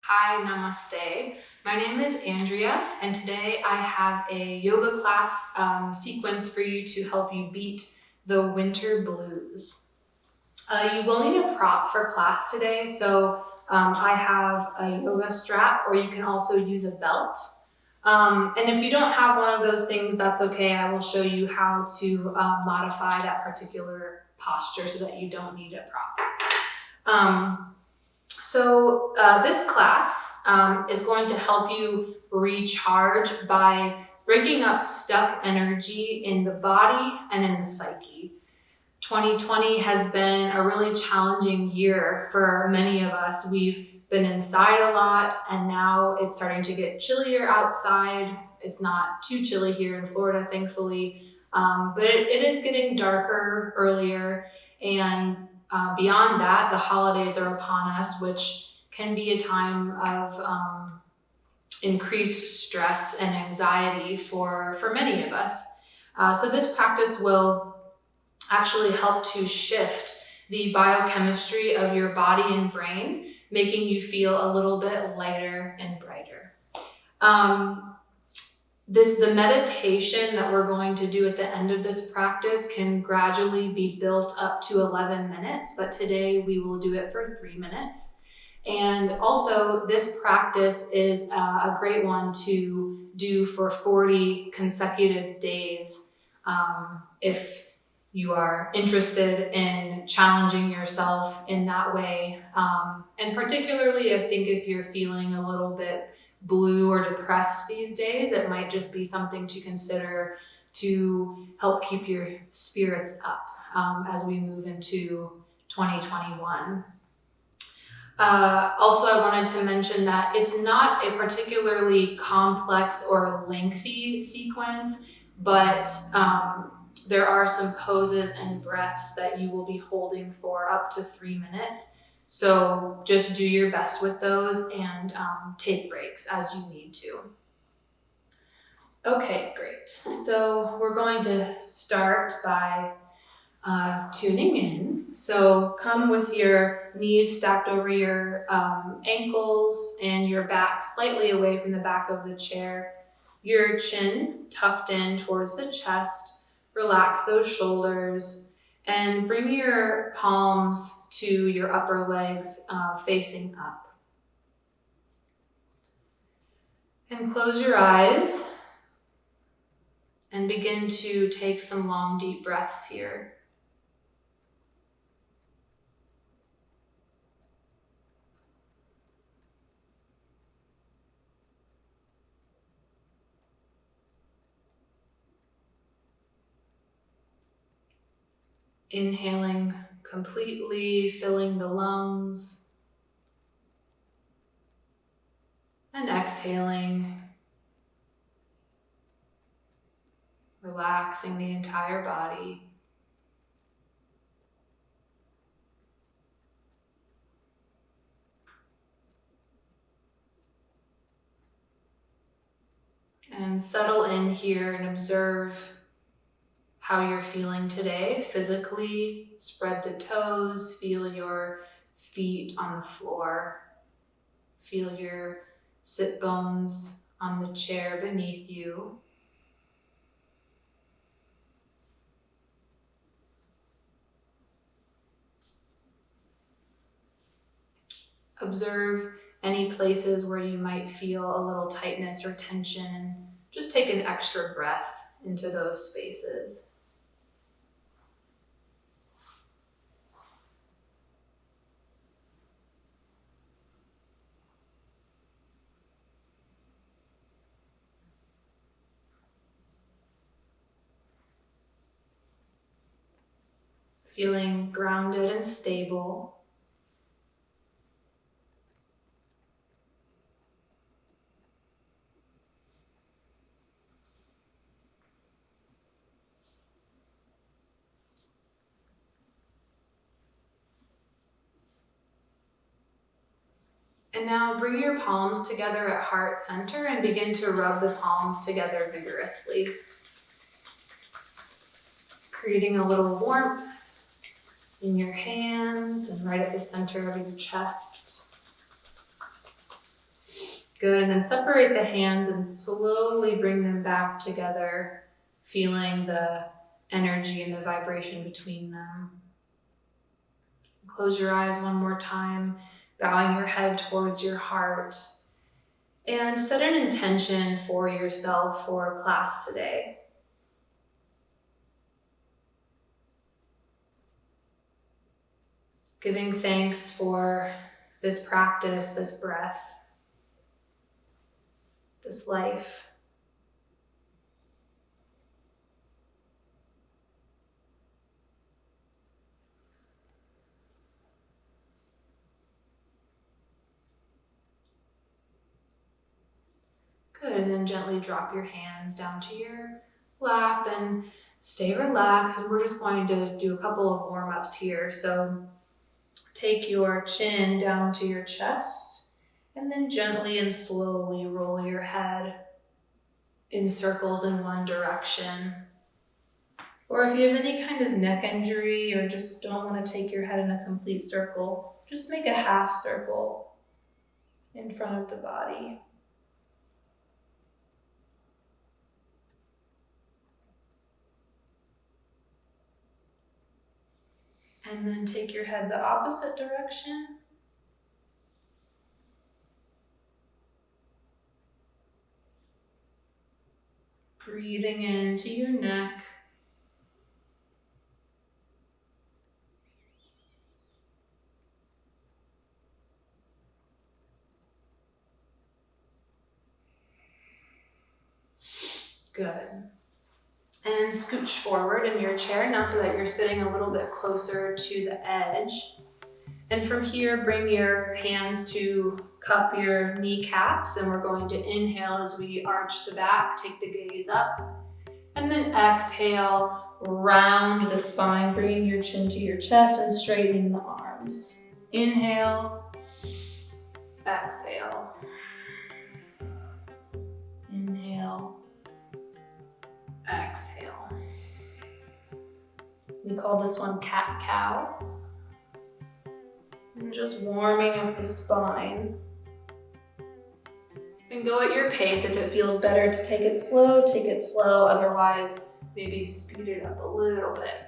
Hi, namaste. My name is Andrea, and today I have a yoga class sequence for you to help you beat the winter blues. You will need a prop for class today, so I have a yoga strap, or you can also use a belt. And if you don't have one of those things, that's okay. I will show you how to modify that particular posture so that you don't need a prop. This class is going to help you recharge by breaking up stuck energy in the body and in the psyche. 2020 has been a really challenging year for many of us. We've been inside a lot, and now it's starting to get chillier outside. It's not too chilly here in Florida, thankfully, but it is getting darker earlier, and beyond that, the holidays are upon us, which can be a time of increased stress and anxiety for many of us. So this practice will actually help to shift the biochemistry of your body and brain, making you feel a little bit lighter and brighter. The meditation that we're going to do at the end of this practice can gradually be built up to 11 minutes, but today we will do it for 3 minutes. And also, this practice is a great one to do for 40 consecutive days if you are interested in challenging yourself in that way. And particularly, I think if you're feeling a little bit blue or depressed these days, it might just be something to consider to help keep your spirits up as we move into 2021. Also, I wanted to mention that it's not a particularly complex or lengthy sequence, but there are some poses and breaths that you will be holding for up to 3 minutes. So just do your best with those and take breaks as you need to. Okay, great. So we're going to start by tuning in. So come with your knees stacked over your ankles and your back slightly away from the back of the chair. Your chin tucked in towards the chest. Relax those shoulders and bring your palms to your upper legs facing up. And close your eyes and begin to take some long, deep breaths here. Inhaling completely, filling the lungs, and exhaling, relaxing the entire body. And settle in here and observe how you're feeling today. Physically, spread the toes, feel your feet on the floor, feel your sit bones on the chair beneath you. Observe any places where you might feel a little tightness or tension, and just take an extra breath into those spaces. Feeling grounded and stable. And now bring your palms together at heart center and begin to rub the palms together vigorously, creating a little warmth in your hands and right at the center of your chest. Good, and then separate the hands and slowly bring them back together, feeling the energy and the vibration between them. Close your eyes one more time, bowing your head towards your heart, and set an intention for yourself for class today. Giving thanks for this practice, this breath, this life. Good, and then gently drop your hands down to your lap and stay relaxed. And we're just going to do a couple of warm-ups here. So take your chin down to your chest and then gently and slowly roll your head in circles in one direction. Or if you have any kind of neck injury or just don't want to take your head in a complete circle, just make a half circle in front of the body. And then take your head the opposite direction. Breathing into your neck. Good. And scooch forward in your chair now so that you're sitting a little bit closer to the edge. And from here, bring your hands to cup your kneecaps, and we're going to inhale as we arch the back, take the gaze up, and then exhale, round the spine, bringing your chin to your chest and straightening the arms. Inhale, exhale. Inhale, exhale. We call this one cat-cow. And just warming up the spine. And go at your pace. If it feels better to take it slow, take it slow. Otherwise, maybe speed it up a little bit.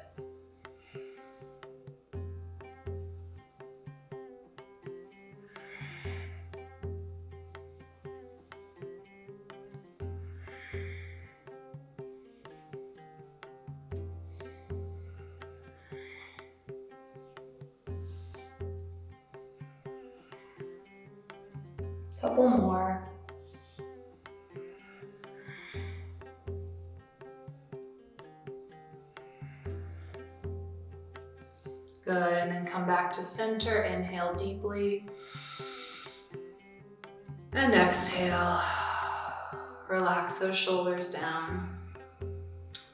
Couple more. Good, and then come back to center. Inhale deeply. And exhale. Relax those shoulders down.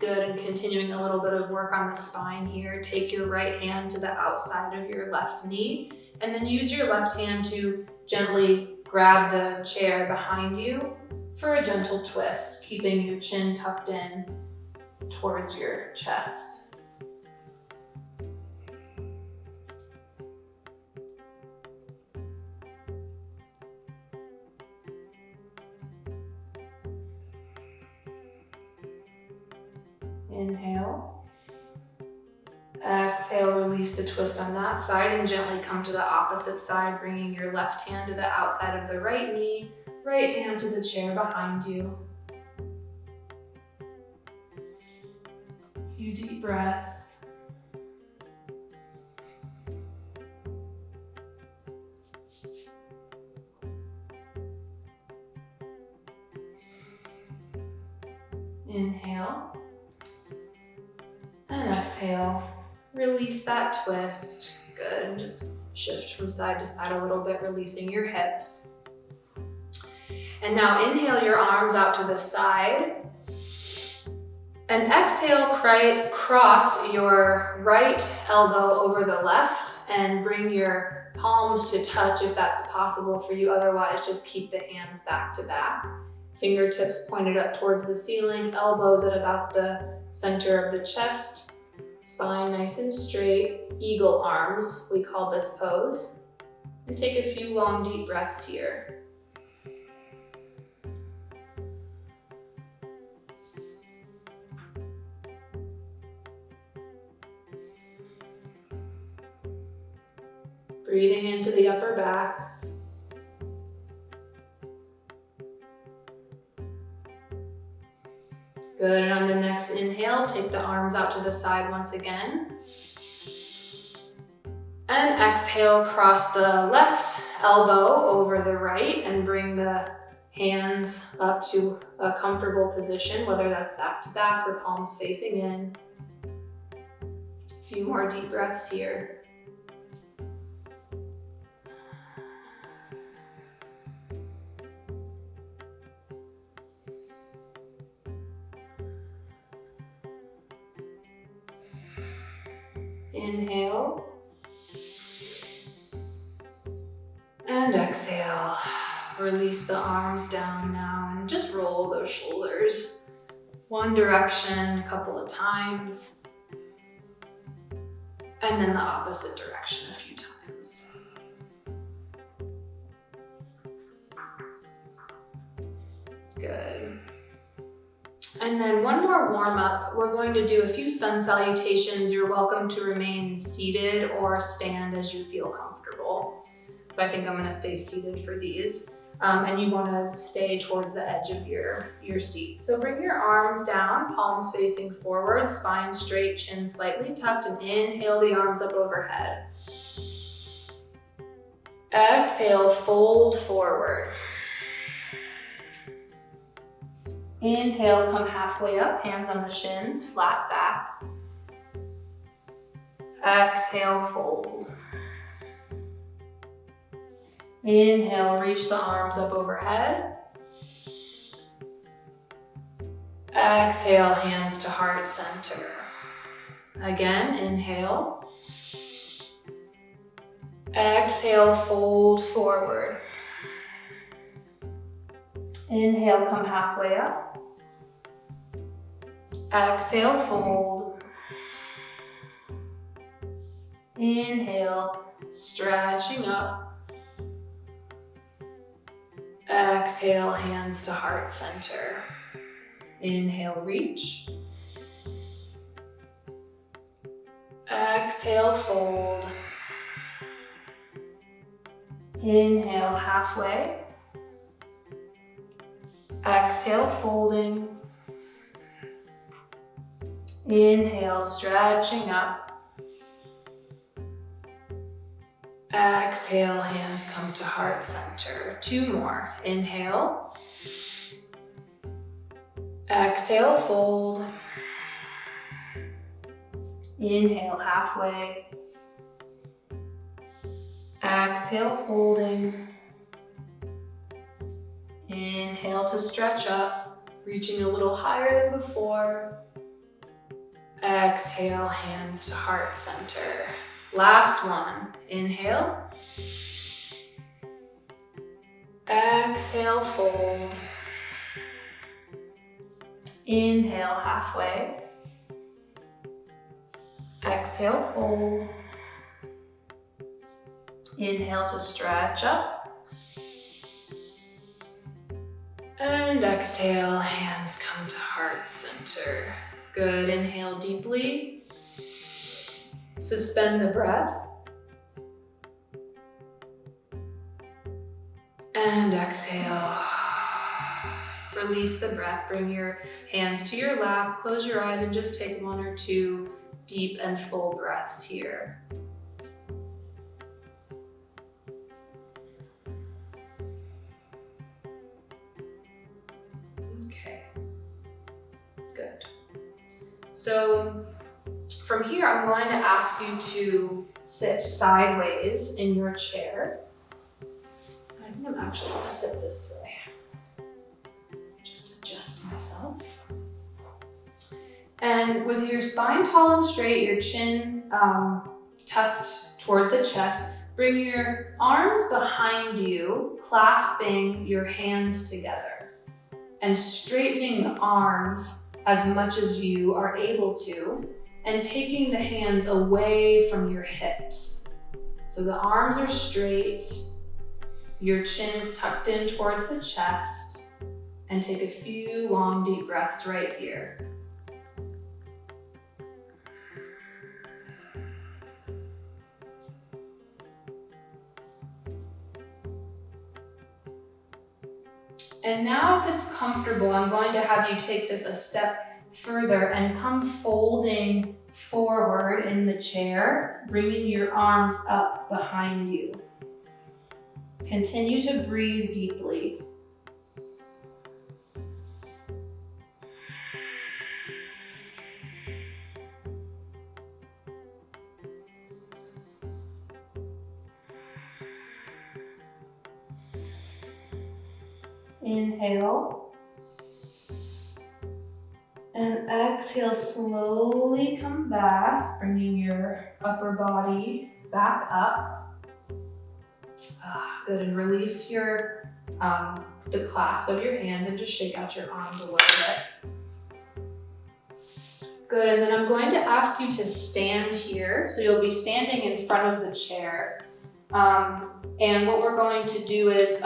Good, and continuing a little bit of work on the spine here. Take your right hand to the outside of your left knee, and then use your left hand to gently grab the chair behind you for a gentle twist, keeping your chin tucked in towards your chest. Inhale. Exhale, release the twist on that side and gently come to the opposite side, bringing your left hand to the outside of the right knee, right hand to the chair behind you. A few deep breaths. Inhale. And exhale. Release that twist. Good, and just shift from side to side a little bit, releasing your hips. And now inhale your arms out to the side. And exhale, cross your right elbow over the left and bring your palms to touch if that's possible for you. Otherwise, just keep the hands back to back. Fingertips pointed up towards the ceiling, elbows at about the center of the chest. Spine nice and straight, eagle arms, we call this pose. And take a few long, deep breaths here. Breathing into the upper back. Good, and on the next inhale, take the arms out to the side once again. And exhale, cross the left elbow over the right and bring the hands up to a comfortable position, whether that's back to back or palms facing in. A few more deep breaths here. Inhale. And exhale. Release the arms down now and just roll those shoulders. One direction a couple of times. And then the opposite direction a few times. Good. And then one more warm up. We're going to do a few sun salutations. You're welcome to remain seated or stand as you feel comfortable. So I think I'm going to stay seated for these. And you want to stay towards the edge of your seat. So bring your arms down, palms facing forward, spine straight, chin slightly tucked, and inhale the arms up overhead. Exhale, fold forward. Inhale, come halfway up, hands on the shins, flat back. Exhale, fold. Inhale, reach the arms up overhead. Exhale, hands to heart center. Again, inhale. Exhale, fold forward. Inhale, come halfway up. Exhale, fold. Inhale, stretching up. Exhale, hands to heart center. Inhale, reach. Exhale, fold. Inhale, halfway. Exhale, folding. Inhale, stretching up. Exhale, hands come to heart center. Two more. Inhale. Exhale, fold. Inhale, halfway. Exhale, folding. Inhale to stretch up, reaching a little higher than before. Exhale, hands to heart center. Last one. Inhale. Exhale, fold. Inhale, halfway. Exhale, fold. Inhale to stretch up. And exhale, hands come to heart center. Good, inhale deeply. Suspend the breath. And exhale. Release the breath. Bring your hands to your lap. Close your eyes and just take one or two deep and full breaths here. Okay. Good. So from here, I'm going to ask you to sit sideways in your chair. I think I'm actually going to sit this way. Just adjust myself. And with your spine tall and straight, your chin tucked toward the chest, bring your arms behind you, clasping your hands together and straightening the arms as much as you are able to, and taking the hands away from your hips. So the arms are straight, your chin is tucked in towards the chest, and take a few long deep breaths right here. And now if it's comfortable, I'm going to have you take this a step further and come folding forward in the chair, bringing your arms up behind you. Continue to breathe deeply. Inhale. And exhale, slowly come back, bringing your upper body back up. Good, and release your the clasp of your hands and just shake out your arms a little bit. Good, and then I'm going to ask you to stand here. So you'll be standing in front of the chair. And what we're going to do is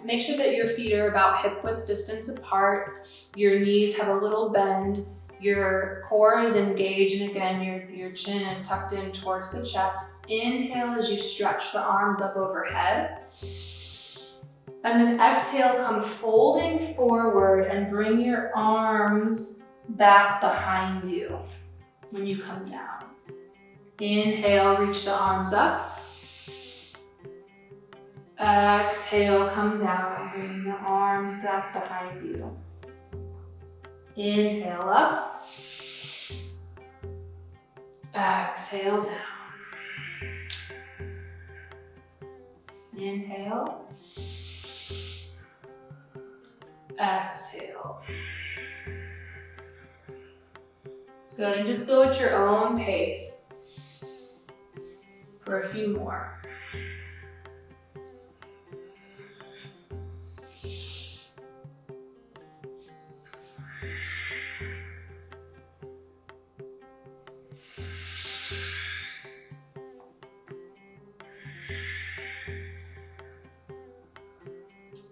make sure that your feet are about hip width distance apart. Your knees have a little bend. Your core is engaged, and again, your chin is tucked in towards the chest. Inhale as you stretch the arms up overhead. And then exhale, come folding forward and bring your arms back behind you when you come down. Inhale, reach the arms up. Exhale, come down, bring the arms back behind you. Inhale up. Exhale down. Inhale. Exhale. Good, and just go at your own pace for a few more.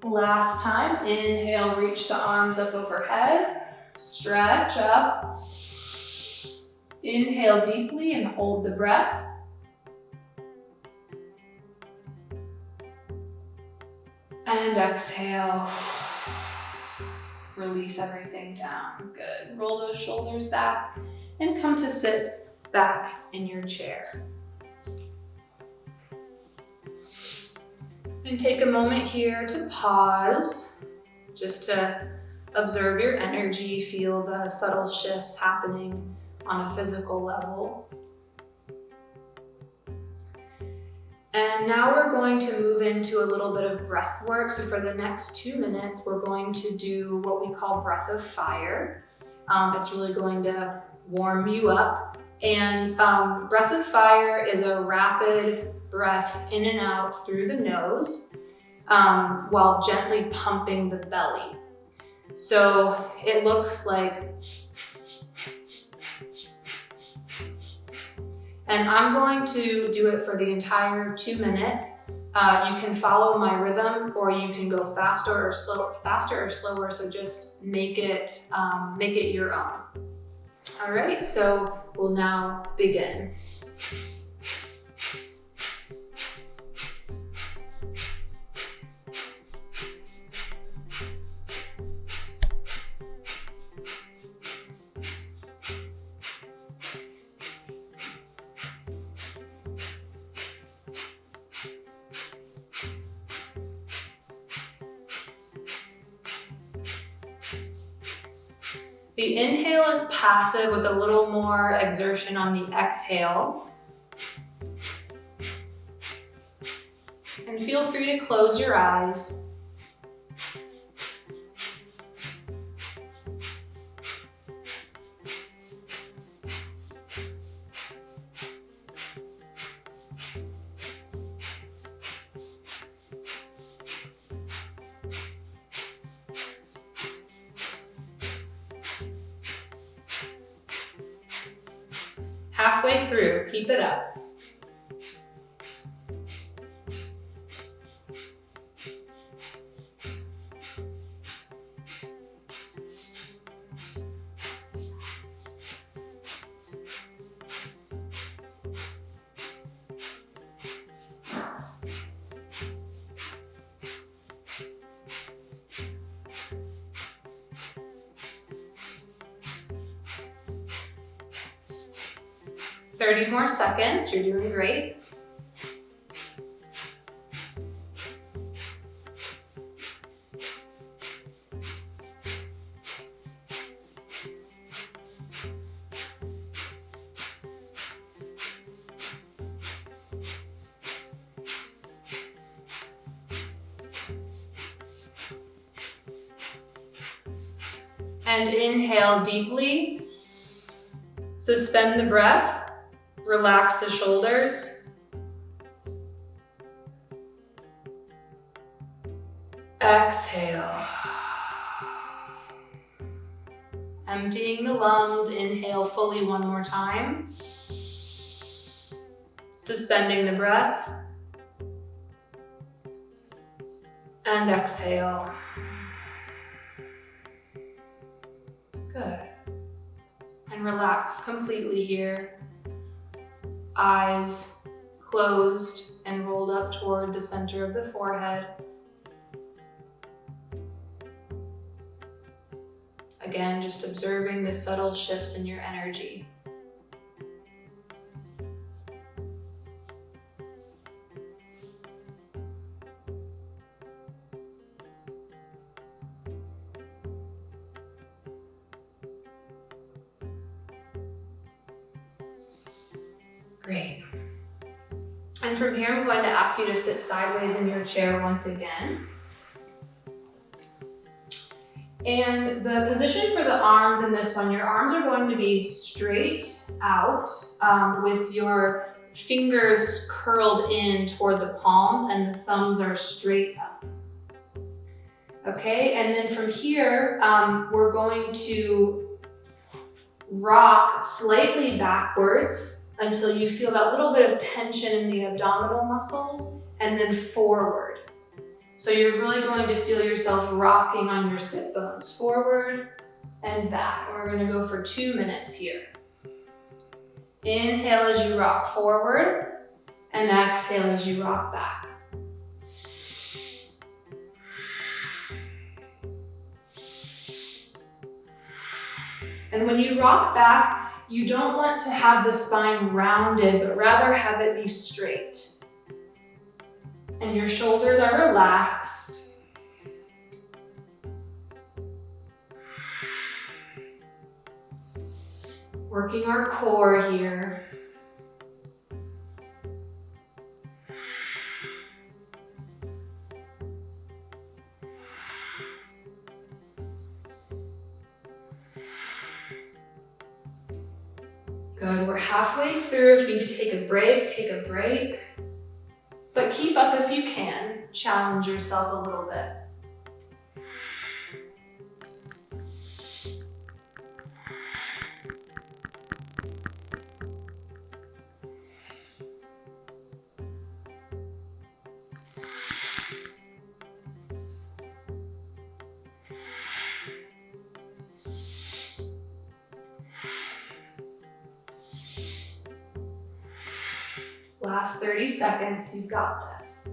Last time, inhale, reach the arms up overhead, stretch up. Inhale deeply and hold the breath. And exhale, release everything down. Good, roll those shoulders back and come to sit back in your chair. And take a moment here to pause, just to observe your energy, feel the subtle shifts happening on a physical level. And now we're going to move into a little bit of breath work. So for the next 2 minutes, we're going to do what we call breath of fire. It's really going to warm you up. And breath of fire is a rapid breath in and out through the nose while gently pumping the belly. So it looks like, and I'm going to do it for the entire 2 minutes. You can follow my rhythm, or you can go faster or slower. So just make it your own. All right, so we'll now begin. The inhale is passive with a little more exertion on the exhale. And feel free to close your eyes. Halfway through, keep it up. 30 more seconds, you're doing great. And inhale deeply, suspend the breath, relax the shoulders. Exhale. Emptying the lungs, inhale fully one more time. Suspending the breath. And exhale. Good. And relax completely here. Eyes closed and rolled up toward the center of the forehead. Again, just observing the subtle shifts in your energy. Great. And from here, I'm going to ask you to sit sideways in your chair once again. And the position for the arms in this one, your arms are going to be straight out with your fingers curled in toward the palms and the thumbs are straight up. Okay, and then from here, we're going to rock slightly backwards until you feel that little bit of tension in the abdominal muscles, and then forward. So you're really going to feel yourself rocking on your sit bones, forward and back. And we're going to go for 2 minutes here. Inhale as you rock forward, and exhale as you rock back. And when you rock back, you don't want to have the spine rounded, but rather have it be straight. And your shoulders are relaxed. Working our core here. Good, we're halfway through. If you need to take a break, take a break. But keep up if you can. Challenge yourself a little bit. Last 30 seconds, you've got this.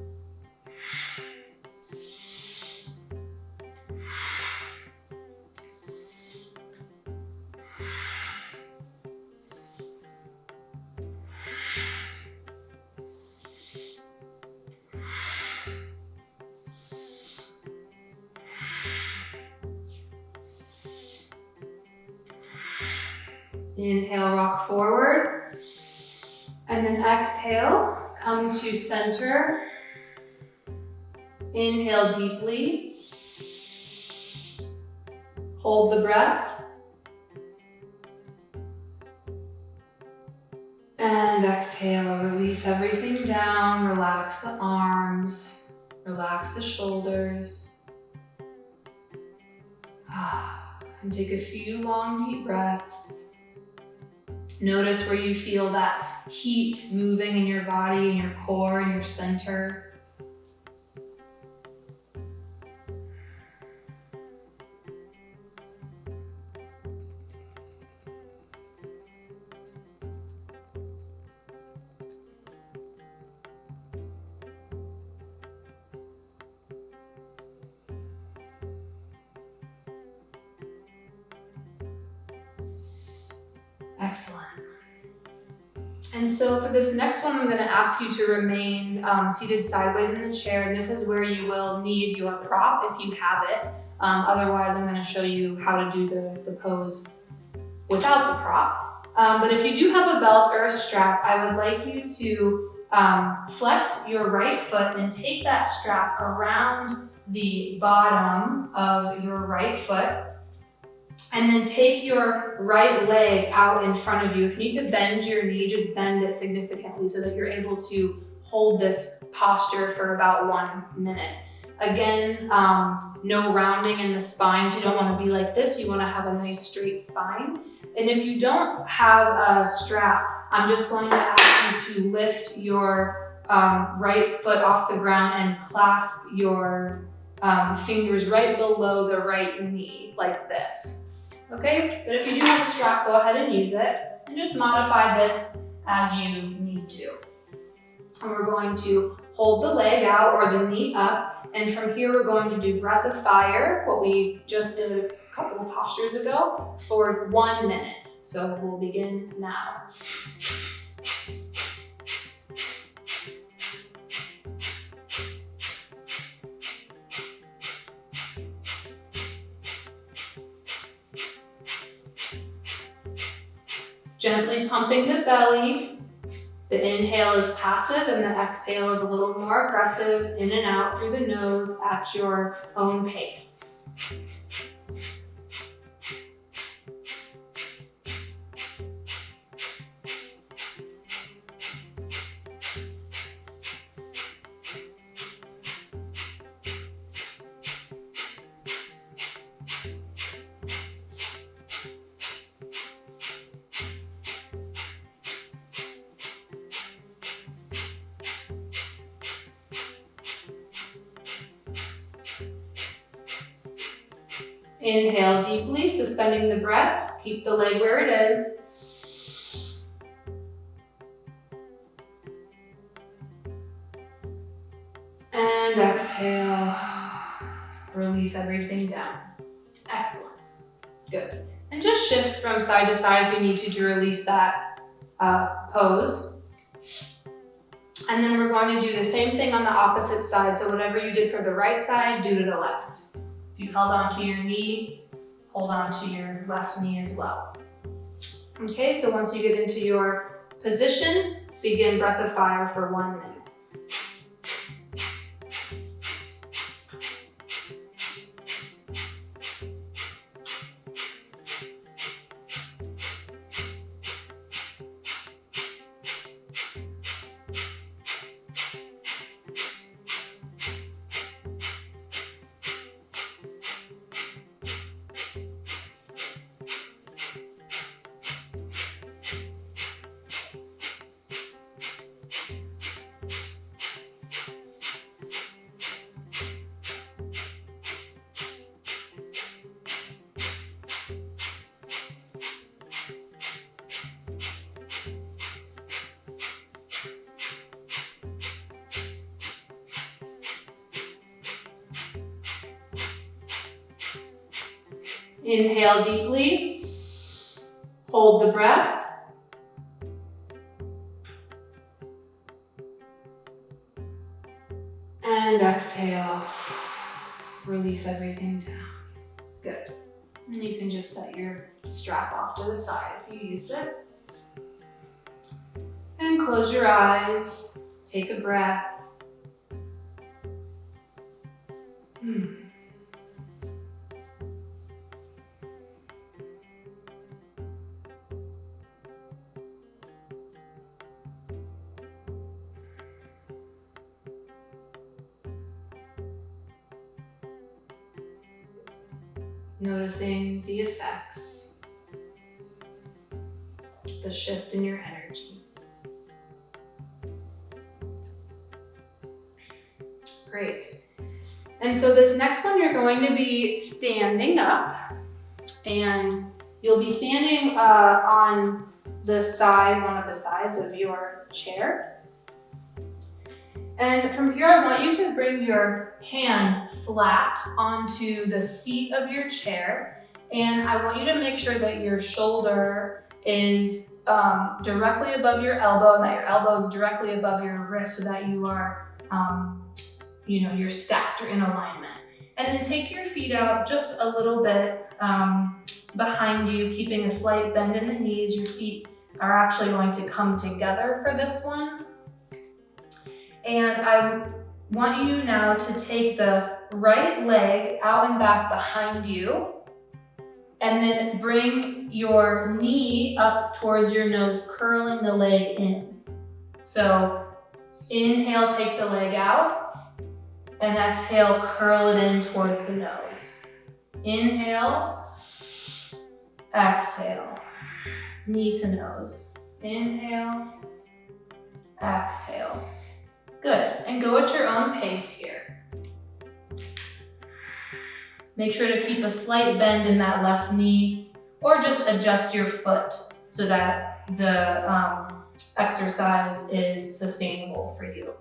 Inhale, rock forward. And then exhale, come to center. Inhale deeply. Hold the breath. And exhale, release everything down. Relax the arms, relax the shoulders. And take a few long, deep breaths. Notice where you feel that heat moving in your body, in your core, in your center. Excellent. And so for this next one, I'm going to ask you to remain seated sideways in the chair. And this is where you will need your prop if you have it. Otherwise, I'm going to show you how to do the pose without the prop. But if you do have a belt or a strap, I would like you to flex your right foot and take that strap around the bottom of your right foot. And then take your right leg out in front of you. If you need to bend your knee, just bend it significantly so that you're able to hold this posture for about 1 minute. Again, no rounding in the spine, so you don't want to be like this. You want to have a nice straight spine. And if you don't have a strap, I'm just going to ask you to lift your right foot off the ground and clasp your fingers right below the right knee, like this. Okay, but if you do have a strap, go ahead and use it, and just modify this as you need to. And we're going to hold the leg out or the knee up, and from here we're going to do breath of fire, what we just did a couple of postures ago, for 1 minute. So we'll begin now. Gently pumping the belly. The inhale is passive and the exhale is a little more aggressive, in and out through the nose at your own pace. Inhale deeply, suspending the breath. Keep the leg where it is. And exhale. Release everything down. Excellent. Good. And just shift from side to side if you need to release that pose. And then we're going to do the same thing on the opposite side. So whatever you did for the right side, do to the left. If you held onto your knee, hold onto your left knee as well. Okay, so once you get into your position, begin breath of fire for 1 minute. Inhale deeply, hold the breath. And exhale, release everything down. Good. And you can just set your strap off to the side if you used it. And close your eyes, take a breath. Noticing the effects, the shift in your energy. Great. And so this next one, you're going to be standing up, and you'll be standing on the side, one of the sides of your chair. And from here, I want you to bring your hands flat onto the seat of your chair. And I want you to make sure that your shoulder is directly above your elbow, and that your elbow is directly above your wrist, so that you are, you're stacked or in alignment. And then take your feet out just a little bit behind you, keeping a slight bend in the knees. Your feet are actually going to come together for this one. And I want you now to take the right leg out and back behind you, and then bring your knee up towards your nose, curling the leg in. So inhale, take the leg out, and exhale, curl it in towards the nose. Inhale, exhale, knee to nose. Inhale, exhale. Good, and go at your own pace here. Make sure to keep a slight bend in that left knee, or just adjust your foot so that the exercise is sustainable for you.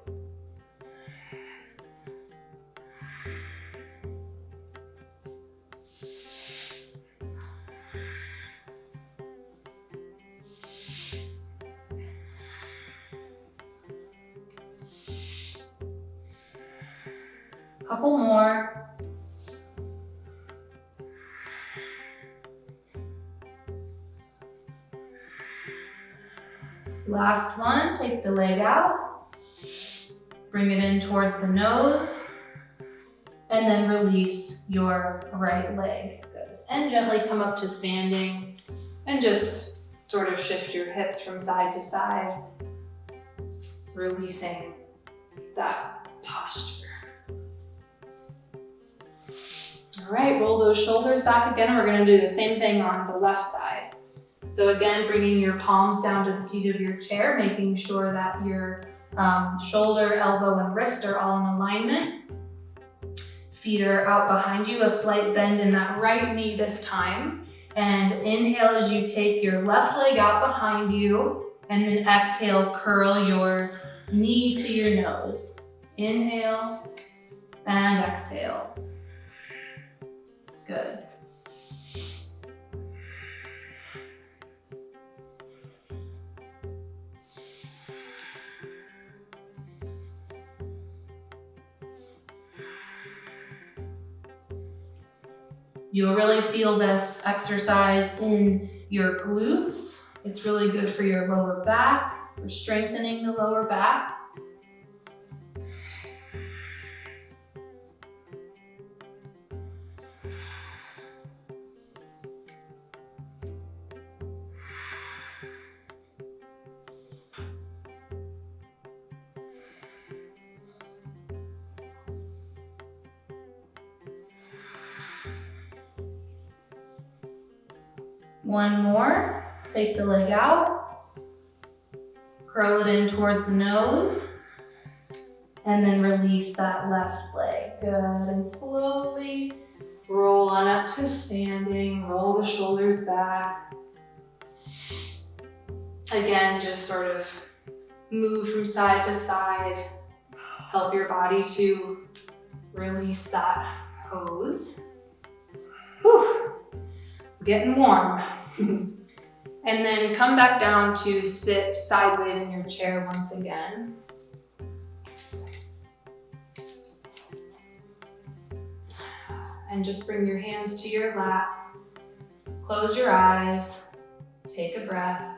Couple more. Last one, take the leg out, bring it in towards the nose, and then release your right leg. Good. And gently come up to standing and just sort of shift your hips from side to side, releasing that posture. All right, roll those shoulders back again. We're gonna do the same thing on the left side. So again, bringing your palms down to the seat of your chair, making sure that your shoulder, elbow, and wrist are all in alignment. Feet are out behind you, a slight bend in that right knee this time. And inhale as you take your left leg out behind you, and then exhale, curl your knee to your nose. Inhale and exhale. Good. You'll really feel this exercise in your glutes. It's really good for your lower back, for strengthening the lower back. One more, take the leg out, curl it in towards the nose, and then release that left leg. Good, and slowly roll on up to standing, roll the shoulders back. Again, just sort of move from side to side, help your body to release that pose. Whew. Getting warm. And then come back down to sit sideways in your chair once again. And just bring your hands to your lap. Close your eyes. Take a breath.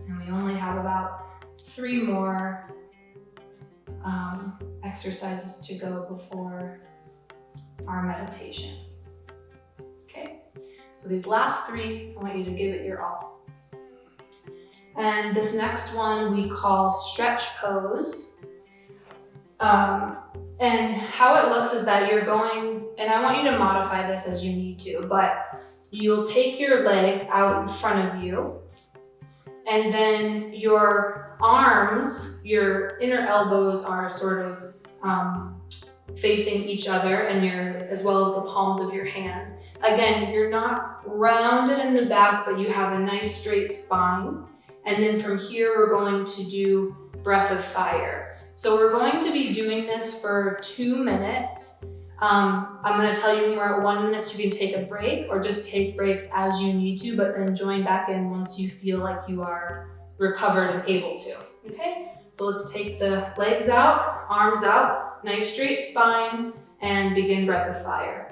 And we only have about 3 more exercises to go before our meditation. Okay, so these last 3, I want you to give it your all. And this next one we call stretch pose. And how it looks is that you're going, and I want you to modify this as you need to, but you'll take your legs out in front of you, and then your arms, your inner elbows are sort of facing each other, and as well as the palms of your hands. Again, you're not rounded in the back, but you have a nice straight spine. And then from here, we're going to do breath of fire. So we're going to be doing this for 2 minutes. I'm going to tell you when we're at 1 minute so you can take a break, or just take breaks as you need to, but then join back in once you feel like you are recovered and able to. Okay? So let's take the legs out, arms out, nice straight spine, and begin breath of fire.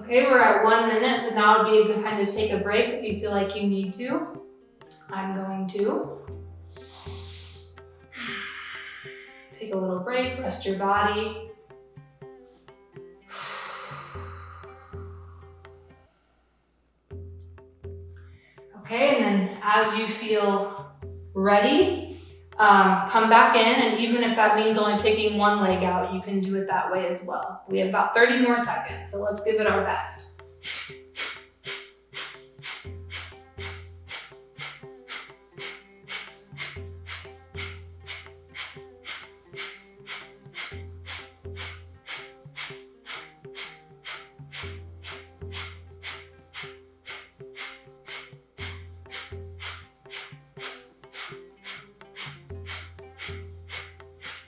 Okay, we're at 1 minute, so now would be a good time to take a break if you feel like you need to. I'm going to. Take a little break, rest your body. Okay, and then as you feel ready, come back in, and even if that means only taking one leg out, you can do it that way as well. We have about 30 more seconds, so let's give it our best.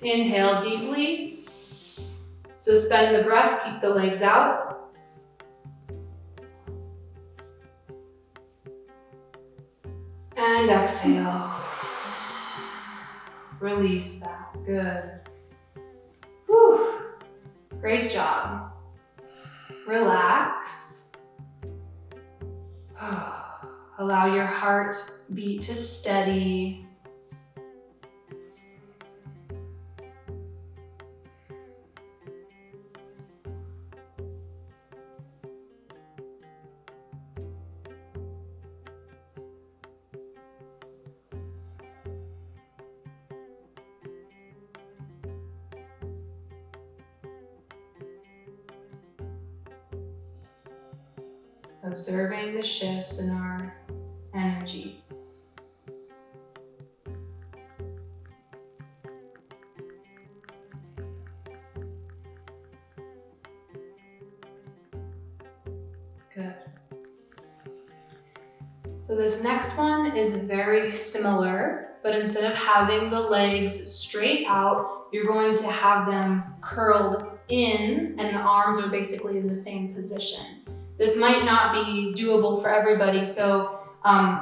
Inhale deeply, suspend the breath, keep the legs out. And exhale. Release that, good. Whew. Great job. Relax. Allow your heart beat to steady. Observing the shifts in our energy. Good. So this next one is very similar, but instead of having the legs straight out, you're going to have them curled in, and the arms are basically in the same position. This might not be doable for everybody, so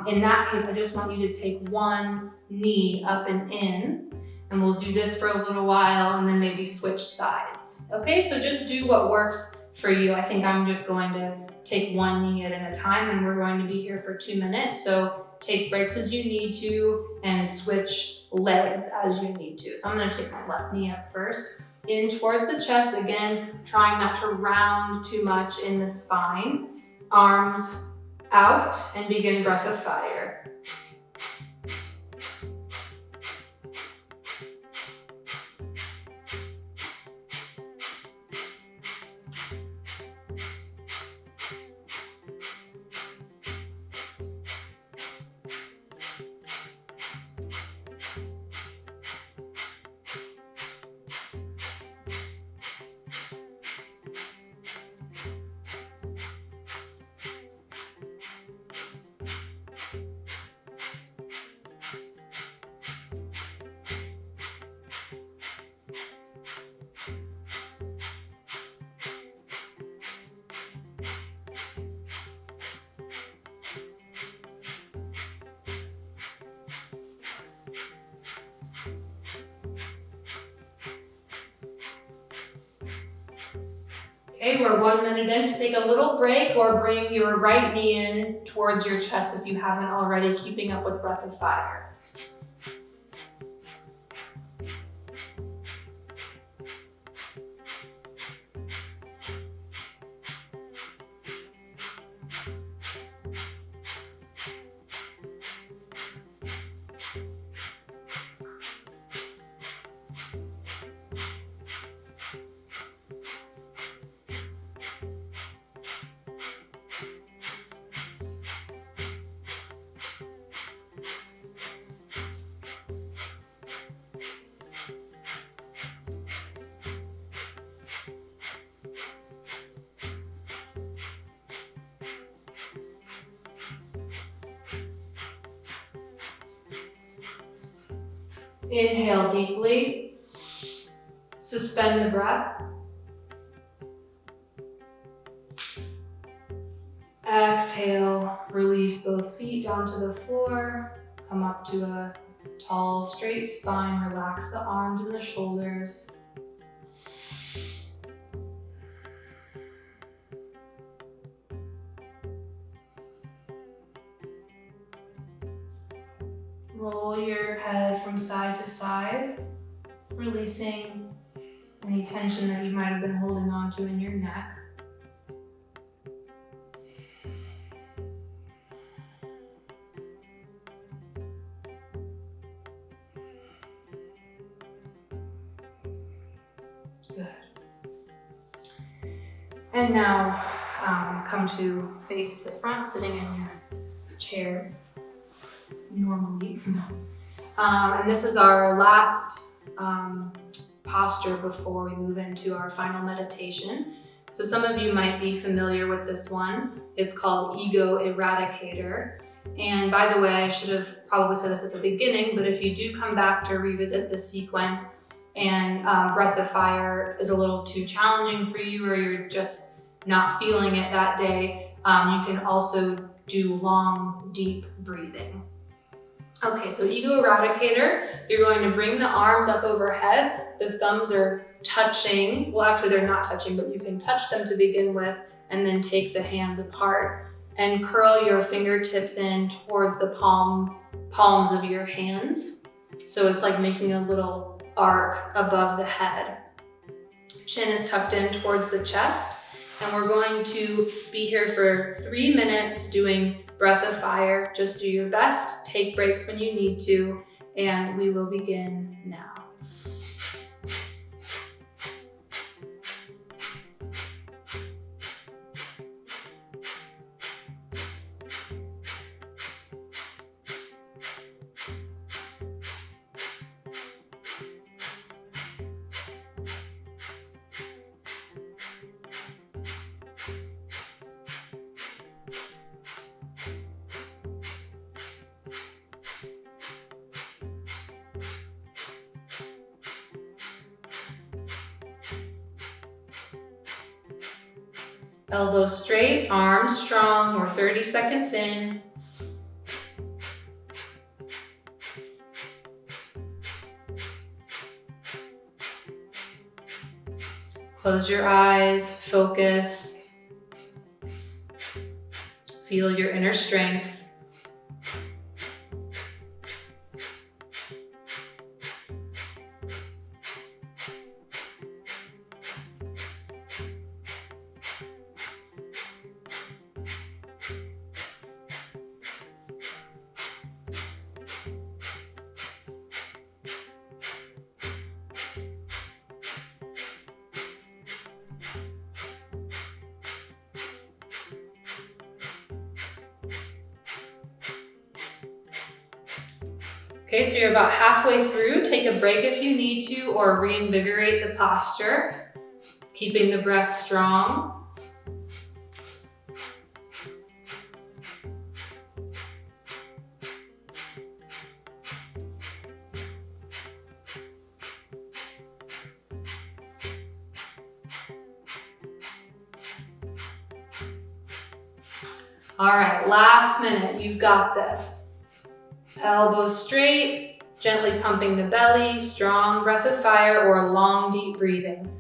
in that case, I just want you to take one knee up and in, and we'll do this for a little while and then maybe switch sides. Okay, so just do what works for you. I think I'm just going to take one knee at a time, and we're going to be here for 2 minutes, so take breaks as you need to and switch legs as you need to. So I'm going to take my left knee up first. In towards the chest, again, trying not to round too much in the spine. Arms out, and begin breath of fire. Okay, we're 1 minute in, to take a little break or bring your right knee in towards your chest if you haven't already, keeping up with breath of fire. Inhale deeply, suspend the breath. Exhale, release both feet down to the floor, come up to a tall, straight spine, relax the arms and the shoulders. Roll your head from side to side, releasing any tension that you might have been holding on to in your neck. Good. And now come to face the front, sitting in your chair normally. And this is our last posture before we move into our final meditation. So some of you might be familiar with this one. It's called ego eradicator. And by the way, I should have probably said this at the beginning, but if you do come back to revisit this sequence and breath of fire is a little too challenging for you, or you're just not feeling it that day, you can also do long, deep breathing. Okay, so ego eradicator, you're going to bring the arms up overhead. The thumbs are touching. Well, actually they're not touching, but you can touch them to begin with, and then take the hands apart and curl your fingertips in towards the palms of your hands. So it's like making a little arc above the head. Chin is tucked in towards the chest, and we're going to be here for 3 minutes doing breath of fire. Just do your best, take breaks when you need to, and we will begin now. Elbows straight, arms strong. We're 30 seconds in. Close your eyes, focus. Feel your inner strength. Okay, so you're about halfway through. Take a break if you need to, or reinvigorate the posture, keeping the breath strong. All right, last minute, you've got this. Elbows straight, gently pumping the belly, strong breath of fire or long deep breathing.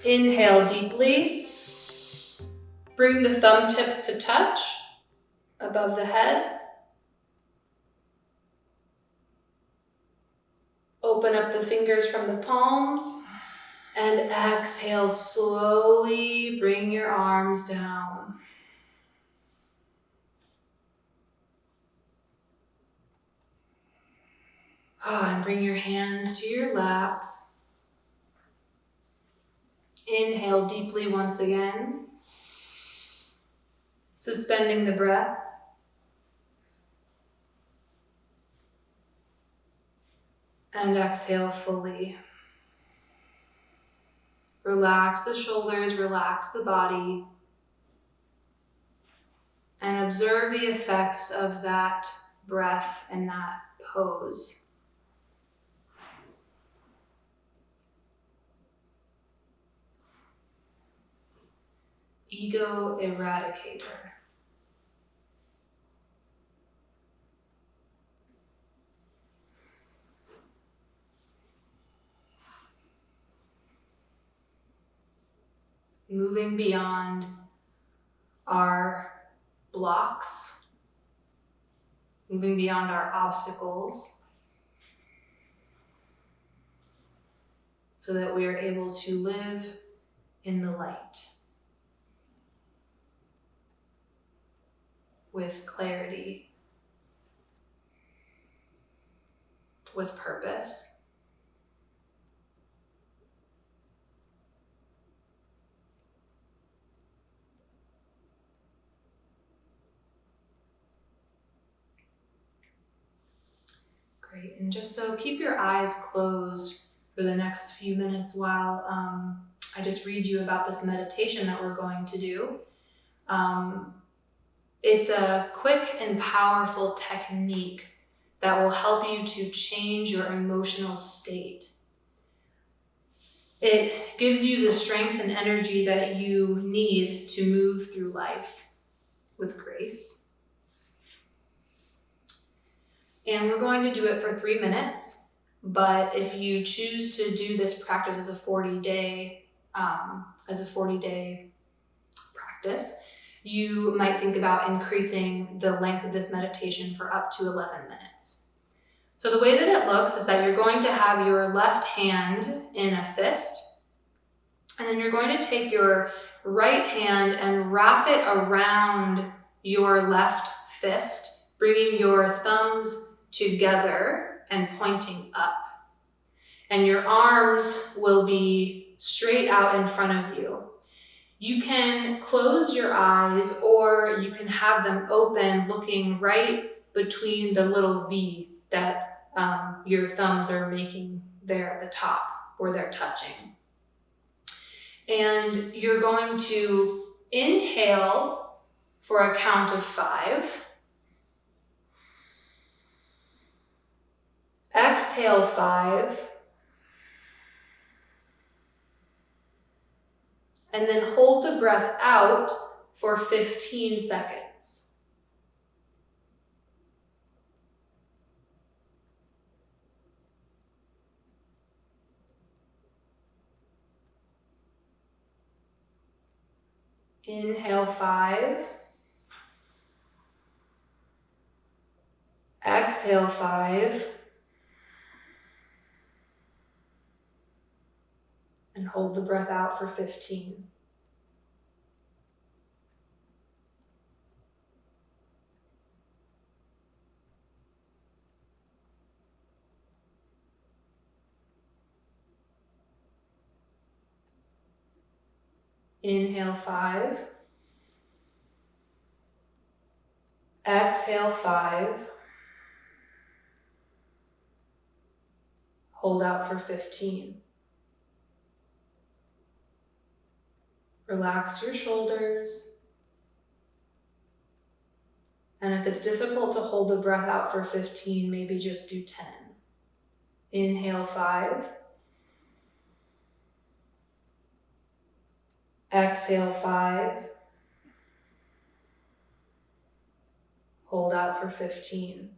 Inhale deeply. Bring the thumb tips to touch above the head. Open up the fingers from the palms. And exhale, slowly bring your arms down. And bring your hands to your lap. Inhale deeply once again. Suspending the breath. And exhale fully. Relax the shoulders, relax the body. And observe the effects of that breath and that pose. Ego eradicator. Moving beyond our blocks, moving beyond our obstacles, so that we are able to live in the light with clarity, with purpose. Great, and just so keep your eyes closed for the next few minutes while I just read you about this meditation that we're going to do. It's a quick and powerful technique that will help you to change your emotional state. It gives you the strength and energy that you need to move through life with grace. And we're going to do it for 3 minutes, but if you choose to do this practice as a 40-day practice, you might think about increasing the length of this meditation for up to 11 minutes. So the way that it looks is that you're going to have your left hand in a fist, and then you're going to take your right hand and wrap it around your left fist, bringing your thumbs together and pointing up. And your arms will be straight out in front of you. You can close your eyes or you can have them open, looking right between the little V that your thumbs are making there at the top where they're touching. And you're going to inhale for a count of 5. Exhale 5. And then hold the breath out for 15 seconds. Inhale 5. Exhale 5. And hold the breath out for 15. Inhale 5. Exhale 5. Hold out for 15. Relax your shoulders. And if it's difficult to hold the breath out for 15, maybe just do 10. Inhale 5. Exhale 5. Hold out for 15.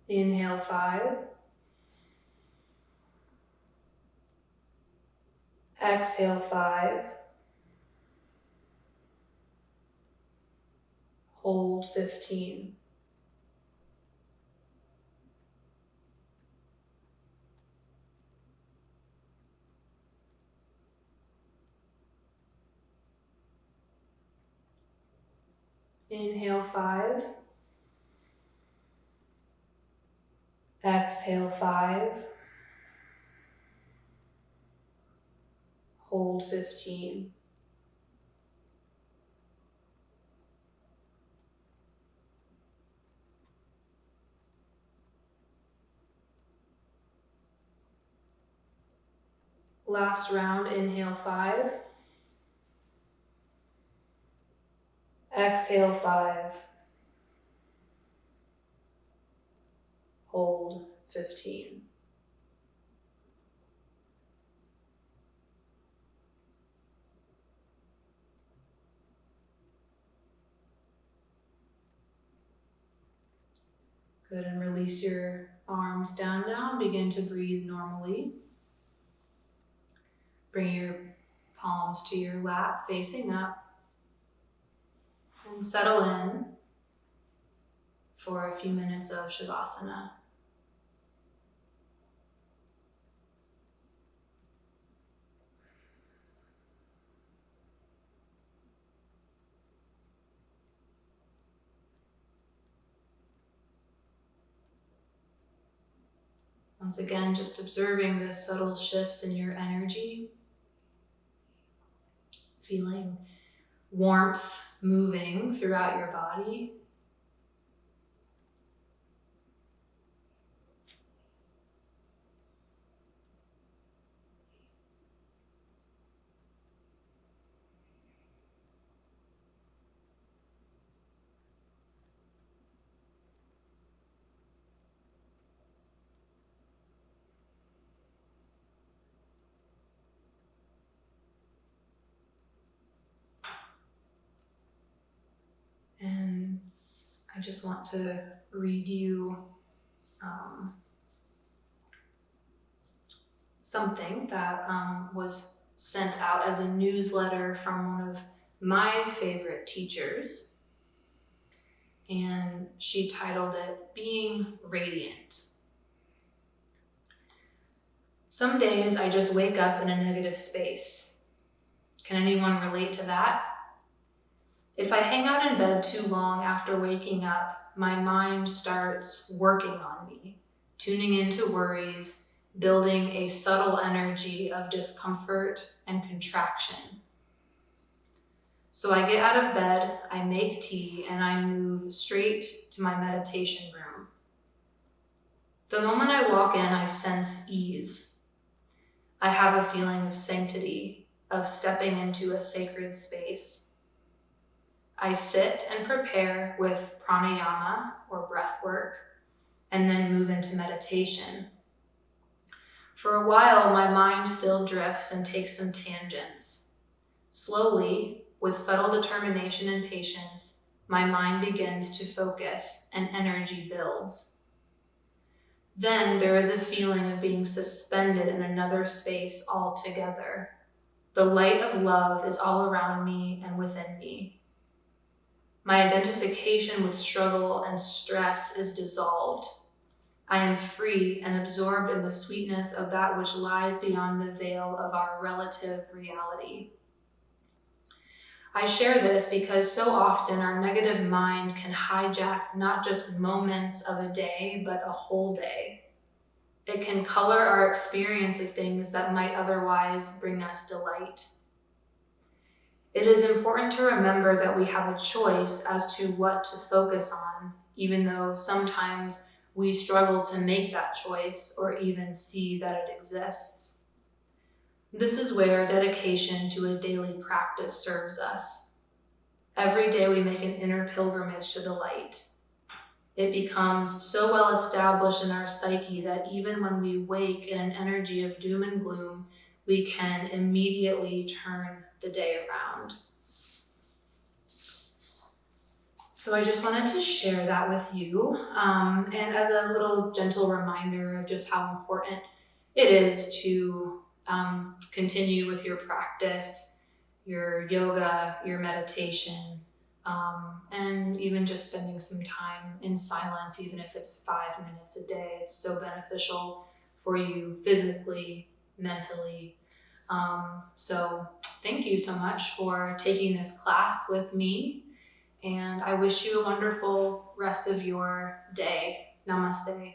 Inhale 5. Exhale 5. Hold 15. Inhale 5. Exhale 5. Hold 15. Last round, inhale 5. Exhale 5. Hold 15. Good, and release your arms down now. Begin to breathe normally. Bring your palms to your lap, facing up. And settle in for a few minutes of Shavasana. Once again, just observing the subtle shifts in your energy. Feeling warmth moving throughout your body. And I just want to read you something that was sent out as a newsletter from one of my favorite teachers. And she titled it, Being Radiant. Some days I just wake up in a negative space. Can anyone relate to that? If I hang out in bed too long after waking up, my mind starts working on me, tuning into worries, building a subtle energy of discomfort and contraction. So I get out of bed, I make tea, and I move straight to my meditation room. The moment I walk in, I sense ease. I have a feeling of sanctity, of stepping into a sacred space. I sit and prepare with pranayama or breath work, and then move into meditation. For a while, my mind still drifts and takes some tangents. Slowly, with subtle determination and patience, my mind begins to focus and energy builds. Then there is a feeling of being suspended in another space altogether. The light of love is all around me and within me. My identification with struggle and stress is dissolved. I am free and absorbed in the sweetness of that which lies beyond the veil of our relative reality. I share this because so often our negative mind can hijack not just moments of a day, but a whole day. It can color our experience of things that might otherwise bring us delight. It is important to remember that we have a choice as to what to focus on, even though sometimes we struggle to make that choice or even see that it exists. This is where dedication to a daily practice serves us. Every day we make an inner pilgrimage to the light. It becomes so well established in our psyche that even when we wake in an energy of doom and gloom, we can immediately turn the day around. So I just wanted to share that with you, and as a little gentle reminder of just how important it is to continue with your practice, your yoga, your meditation, and even just spending some time in silence, even if it's 5 minutes a day. It's so beneficial for you physically, mentally. So thank you so much for taking this class with me, and I wish you a wonderful rest of your day. Namaste.